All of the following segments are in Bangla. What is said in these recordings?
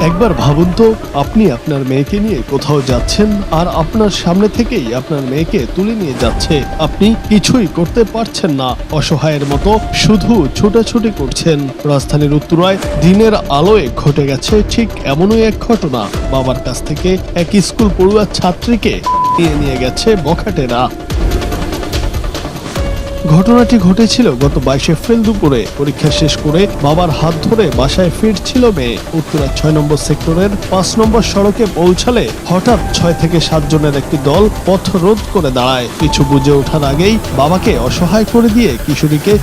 একবার ভাবুন তো, আপনি আপনার মেয়েকে নিয়ে কোথাও যাচ্ছেন আর আপনার সামনে থেকেই আপনার মেয়েকে তুলে নিয়ে যাচ্ছে। আপনি কিছুই করতে পারছেন না, অসহায়ের মতো শুধু ছোটাছুটি করছেন। রাজধানীর উত্তরায় দিনের আলোয় ঘটে গেছে ঠিক এমনই এক ঘটনা। বাবার কাছ থেকে এক স্কুল পড়ুয়া ছাত্রীকে নিয়ে গেছে বখাটেরা। ঘটনাটি ঘটেছিল গত 22 এপ্রিল দুপুরে। পরীক্ষা শেষ করে বাবার হাত ধরে বাসায় ফিরছিল মেয়ে। উত্তরা 6 নম্বর সেক্টরের 5 নম্বর সড়কে পৌঁছালে হঠাৎ 6 থেকে 7 জনের একটি দল পথ রোধ করে দাঁড়ায়। কিছু বুঝে ওঠার আগেই বাবাকে অসহায় করে দিয়ে কিশোরীকে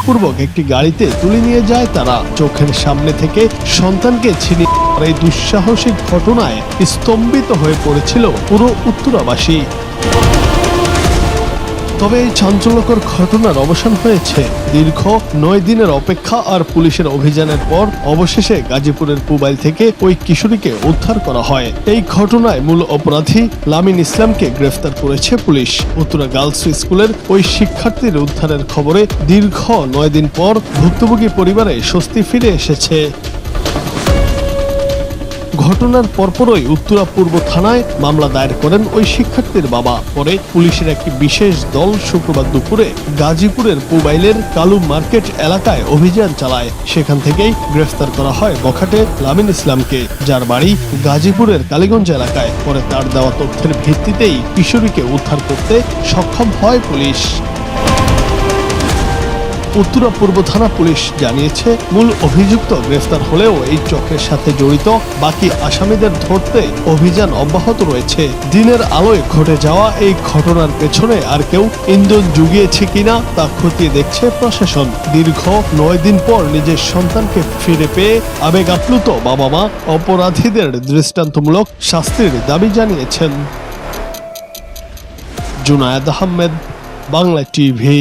পূর্বক একটি গাড়িতে তুলে নিয়ে যায় তারা। চোখের সামনে থেকে সন্তানকে ছিনিয়ে এই দুঃসাহসিক ঘটনায় স্তম্ভিত হয়ে পড়েছিল পুরো উত্তরাবাসী। তবে এই চাঞ্চল্যকর ঘটনার অবসান হয়েছে দীর্ঘ 9 দিনের অপেক্ষা আর পুলিশের অভিযানের পর অবশেষে গাজীপুরের পুবাইল থেকে ওই কিশোরীকে উদ্ধার করা হয়। এই ঘটনায় মূল অপরাধী লামিন ইসলামকে গ্রেফতার করেছে পুলিশ। উত্তরা গার্লস স্কুলের ওই শিক্ষার্থীর উদ্ধারের খবরে দীর্ঘ 9 দিন পর ভুক্তভোগী পরিবারে স্বস্তি ফিরে এসেছে। ঘটনার পরপরই উত্তরা পূর্ব থানায় মামলা দায়ের করেন ওই শিক্ষার্থীর বাবা। পরে পুলিশের একটি বিশেষ দল শুক্রবার দুপুরে গাজীপুরের পুবাইলের কালু মার্কেট এলাকায় অভিযান চালায়। সেখান থেকেই গ্রেফতার করা হয় বখাটে লামিন ইসলামকে, যার বাড়ি গাজীপুরের কালীগঞ্জ এলাকায়। পরে তার দেওয়া তথ্যের ভিত্তিতেই কিশোরীকে উদ্ধার করতে সক্ষম হয় পুলিশ। উত্তরা পূর্ব থানা পুলিশ জানিয়েছে, মূল অভিযুক্ত গ্রেফতার হলেও এই চক্রের সাথে জড়িত বাকি আসামিদের ধরতে অভিযান অব্যাহত রয়েছে। দিনের আলোয় ঘটে যাওয়া এই ঘটনার পেছনে আর কেউ ইন্ধন জুগিয়েছে কিনা তা খতিয়ে দেখছে প্রশাসন। দীর্ঘ 9 দিন পর নিজের সন্তানকে ফিরে পেয়ে আবেগ আপ্লুত বাবা মা অপরাধীদের দৃষ্টান্তমূলক শাস্তির দাবি জানিয়েছেন। জুনায়েদ আহমেদ, বাংলা টিভি।